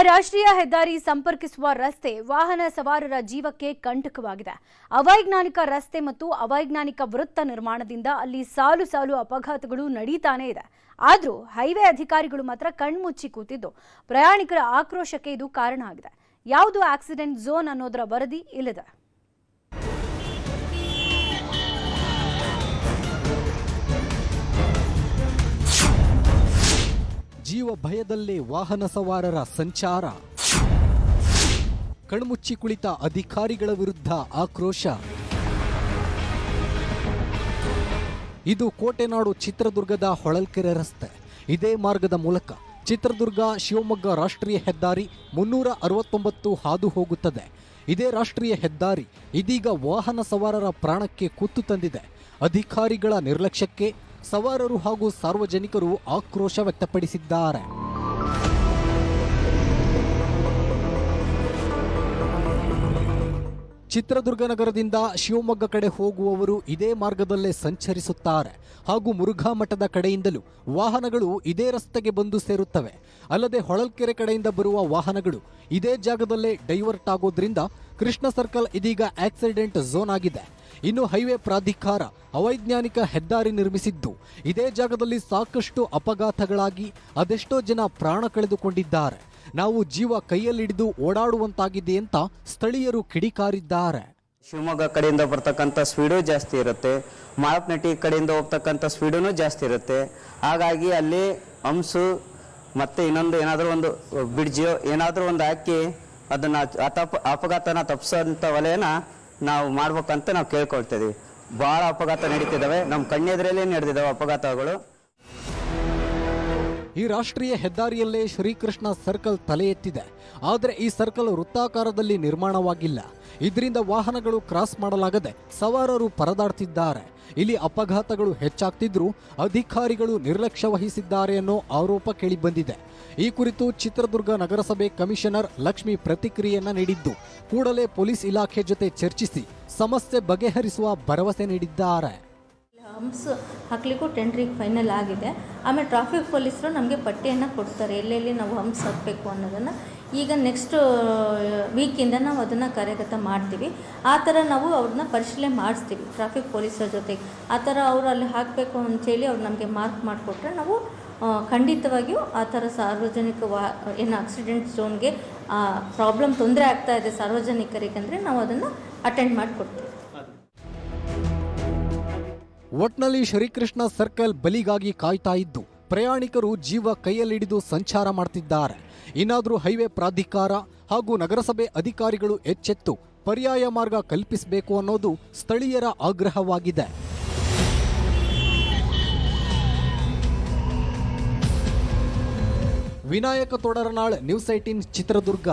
ರಾಷ್ಟ್ರೀಯ ಹೆದ್ದಾರಿ ಸಂಪರ್ಕಿಸುವ ರಸ್ತೆ ವಾಹನ ಸವಾರರ ಜೀವಕ್ಕೆ ಕಂಟಕವಾಗಿದೆ. ಅವೈಜ್ಞಾನಿಕ ರಸ್ತೆ ಮತ್ತು ಅವೈಜ್ಞಾನಿಕ ವೃತ್ತ ನಿರ್ಮಾಣದಿಂದ ಅಲ್ಲಿ ಸಾಲು ಸಾಲು ಅಪಘಾತಗಳು ನಡೀತಾನೆ ಇದೆ. ಆದರೂ ಹೈವೇ ಅಧಿಕಾರಿಗಳು ಮಾತ್ರ ಕಣ್ಮುಚ್ಚಿ ಕೂತಿದ್ದು ಪ್ರಯಾಣಿಕರ ಆಕ್ರೋಶಕ್ಕೆ ಇದು ಕಾರಣ ಆಗಿದೆ. ಯಾವುದು ಆಕ್ಸಿಡೆಂಟ್ ಝೋನ್ ಅನ್ನೋದರ ವರದಿ ಇಲ್ಲಿದೆ. ಜೀವ ಭಯದಲ್ಲೇ ವಾಹನ ಸವಾರರ ಸಂಚಾರ. ಕಣ್ಮುಚ್ಚಿ ಕುಳಿತ ಅಧಿಕಾರಿಗಳ ವಿರುದ್ಧ ಆಕ್ರೋಶ. ಇದು ಕೋಟೆನಾಡು ಚಿತ್ರದುರ್ಗದ ಹೊಳಲ್ಕೆರೆ ರಸ್ತೆ. ಇದೇ ಮಾರ್ಗದ ಮೂಲಕ ಚಿತ್ರದುರ್ಗ ಶಿವಮೊಗ್ಗ ರಾಷ್ಟ್ರೀಯ ಹೆದ್ದಾರಿ 369 ಹಾದು ಹೋಗುತ್ತದೆ. ಇದೇ ರಾಷ್ಟ್ರೀಯ ಹೆದ್ದಾರಿ ಇದೀಗ ವಾಹನ ಸವಾರರ ಪ್ರಾಣಕ್ಕೆ ಕುತ್ತು ತಂದಿದೆ. ಅಧಿಕಾರಿಗಳ ನಿರ್ಲಕ್ಷ್ಯಕ್ಕೆ ಸವಾರರು ಹಾಗೂ ಸಾರ್ವಜನಿಕರು ಆಕ್ರೋಶ ವ್ಯಕ್ತಪಡಿಸಿದ್ದಾರೆ. ಚಿತ್ರದುರ್ಗ ನಗರದಿಂದ ಶಿವಮೊಗ್ಗ ಕಡೆ ಹೋಗುವವರು ಇದೇ ಮಾರ್ಗದಲ್ಲೇ ಸಂಚರಿಸುತ್ತಾರೆ ಹಾಗೂ ಮುರುಘಾ ಮಠದ ಕಡೆಯಿಂದಲೂ ವಾಹನಗಳು ಇದೇ ರಸ್ತೆಗೆ ಬಂದು ಸೇರುತ್ತವೆ. ಅಲ್ಲದೆ ಹೊಳಲ್ಕೆರೆ ಕಡೆಯಿಂದ ಬರುವ ವಾಹನಗಳು ಇದೇ ಜಾಗದಲ್ಲೇ ಡೈವರ್ಟ್ ಆಗೋದ್ರಿಂದ ಕೃಷ್ಣ ಸರ್ಕಲ್ ಇದೀಗ ಆಕ್ಸಿಡೆಂಟ್ ಝೋನ್ ಆಗಿದೆ. ಇನ್ನು ಹೈವೇ ಪ್ರಾಧಿಕಾರ ಅವೈಜ್ಞಾನಿಕ ಹೆದ್ದಾರಿ ನಿರ್ಮಿಸಿದ್ದು ಇದೇ ಜಾಗದಲ್ಲಿ ಸಾಕಷ್ಟು ಅಪಘಾತಗಳಾಗಿ ಅದೆಷ್ಟೋ ಜನ ಪ್ರಾಣ ಕಳೆದುಕೊಂಡಿದ್ದಾರೆ. ನಾವು ಜೀವ ಕೈಯಲ್ಲಿಡಿದು ಓಡಾಡುವಂತಾಗಿದೆ ಅಂತ ಸ್ಥಳೀಯರು ಕಿಡಿಕಾರಿದ್ದಾರೆ. ಶಿವಮೊಗ್ಗ ಕಡೆಯಿಂದ ಬರ್ತಕ್ಕಂಥ ಸ್ಪೀಡು ಜಾಸ್ತಿ ಇರುತ್ತೆ, ಮಾಳಪ್ನಟ್ಟಿ ಕಡೆಯಿಂದ ಹೋಗ್ತಕ್ಕಂಥ ಸ್ಪೀಡೂ ಜಾಸ್ತಿ ಇರುತ್ತೆ. ಹಾಗಾಗಿ ಅಲ್ಲಿ ಹಂಸು ಮತ್ತೆ ಇನ್ನೊಂದು ಏನಾದರೂ ಒಂದು ಬ್ರಿಡ್ಜ್ ಏನಾದರೂ ಒಂದು ಹಾಕಿ ಅದನ್ನ ಅಪಘಾತನ ತಪ್ಪಿಸೋಂಥ ವಲಯನ ನಾವು ಮಾಡ್ಬೇಕಂತ ನಾವು ಕೇಳ್ಕೊಳ್ತಿದ್ದೀವಿ. ಭಾಳ ಅಪಘಾತ ನಡೀತಿದ್ದಾವೆ, ನಮ್ಮ ಕಣ್ಣೆದುರಲ್ಲೇ ನಡೆದಿದ್ದಾವೆ ಅಪಘಾತಗಳು. ಈ ರಾಷ್ಟ್ರೀಯ ಹೆದ್ದಾರಿಯಲ್ಲೇ ಶ್ರೀಕೃಷ್ಣ ಸರ್ಕಲ್ ತಲೆ ಎತ್ತಿದೆ. ಆದರೆ ಈ ಸರ್ಕಲ್ ವೃತ್ತಾಕಾರದಲ್ಲಿ ನಿರ್ಮಾಣವಾಗಿಲ್ಲ. ಇದರಿಂದ ವಾಹನಗಳು ಕ್ರಾಸ್ ಮಾಡಲಾಗದೆ ಸವಾರರು ಪರದಾಡ್ತಿದ್ದಾರೆ. ಇಲ್ಲಿ ಅಪಘಾತಗಳು ಹೆಚ್ಚಾಗ್ತಿದ್ರೂ ಅಧಿಕಾರಿಗಳು ನಿರ್ಲಕ್ಷ್ಯ ವಹಿಸಿದ್ದಾರೆ ಅನ್ನೋ ಆರೋಪ ಕೇಳಿಬಂದಿದೆ. ಈ ಕುರಿತು ಚಿತ್ರದುರ್ಗ ನಗರಸಭೆ ಕಮಿಷನರ್ ಲಕ್ಷ್ಮಿ ಪ್ರತಿಕ್ರಿಯೆಯನ್ನ ನೀಡಿದ್ದು ಕೂಡಲೇ ಪೊಲೀಸ್ ಇಲಾಖೆ ಜೊತೆ ಚರ್ಚಿಸಿ ಸಮಸ್ಯೆ ಬಗೆಹರಿಸುವ ಭರವಸೆ ನೀಡಿದ್ದಾರೆ. ಹಂಪ್ಸ್ ಹಾಕಲಿಕ್ಕೂ ಟೆಂಡ್ರಿಗೆ ಫೈನಲ್ ಆಗಿದೆ. ಆಮೇಲೆ ಟ್ರಾಫಿಕ್ ಪೊಲೀಸರು ನಮಗೆ ಪಟ್ಟಿಯನ್ನು ಕೊಡ್ತಾರೆ ಎಲ್ಲೆಲ್ಲಿ ನಾವು ಹಂಪ್ಸ್ ಹಾಕಬೇಕು ಅನ್ನೋದನ್ನು. ಈಗ ನೆಕ್ಸ್ಟ್ ವೀಕಿಂದ ನಾವು ಅದನ್ನು ಕಾರ್ಯಗತ ಮಾಡ್ತೀವಿ. ಆ ಥರ ನಾವು ಅವ್ರನ್ನ ಪರಿಶೀಲನೆ ಮಾಡಿಸ್ತೀವಿ ಟ್ರಾಫಿಕ್ ಪೊಲೀಸರ ಜೊತೆಗೆ. ಆ ಥರ ಅವರು ಅಲ್ಲಿ ಹಾಕಬೇಕು ಅಂಥೇಳಿ ಅವ್ರು ನಮಗೆ ಮಾರ್ಕ್ ಮಾಡಿಕೊಟ್ರೆ ನಾವು ಖಂಡಿತವಾಗಿಯೂ ಆ ಥರ ಸಾರ್ವಜನಿಕ ಏನು ಆಕ್ಸಿಡೆಂಟ್ ಝೋನ್ಗೆ ಪ್ರಾಬ್ಲಮ್ ತೊಂದರೆ ಆಗ್ತಾ ಇದೆ ಸಾರ್ವಜನಿಕರಿಗೆ ಅಂದರೆ ನಾವು ಅದನ್ನು ಅಟೆಂಡ್ ಮಾಡಿಕೊಡ್ತೀವಿ. ಒಟ್ನಲ್ಲಿ ಶ್ರೀಕೃಷ್ಣ ಸರ್ಕಲ್ ಬಲಿಗಾಗಿ ಕಾಯ್ತಾ ಇದ್ದು ಪ್ರಯಾಣಿಕರು ಜೀವ ಕೈಯಲ್ಲಿಡಿದು ಸಂಚಾರ ಮಾಡ್ತಿದ್ದಾರೆ. ಇನ್ನಾದರೂ ಹೈವೇ ಪ್ರಾಧಿಕಾರ ಹಾಗೂ ನಗರಸಭೆ ಅಧಿಕಾರಿಗಳು ಎಚ್ಚೆತ್ತು ಪರ್ಯಾಯ ಮಾರ್ಗ ಕಲ್ಪಿಸಬೇಕು ಅನ್ನೋದು ಸ್ಥಳೀಯರ ಆಗ್ರಹವಾಗಿದೆ. ವಿನಾಯಕ ತೋಡರನಾಳ್, ನ್ಯೂಸ್ 18 ಚಿತ್ರದುರ್ಗ.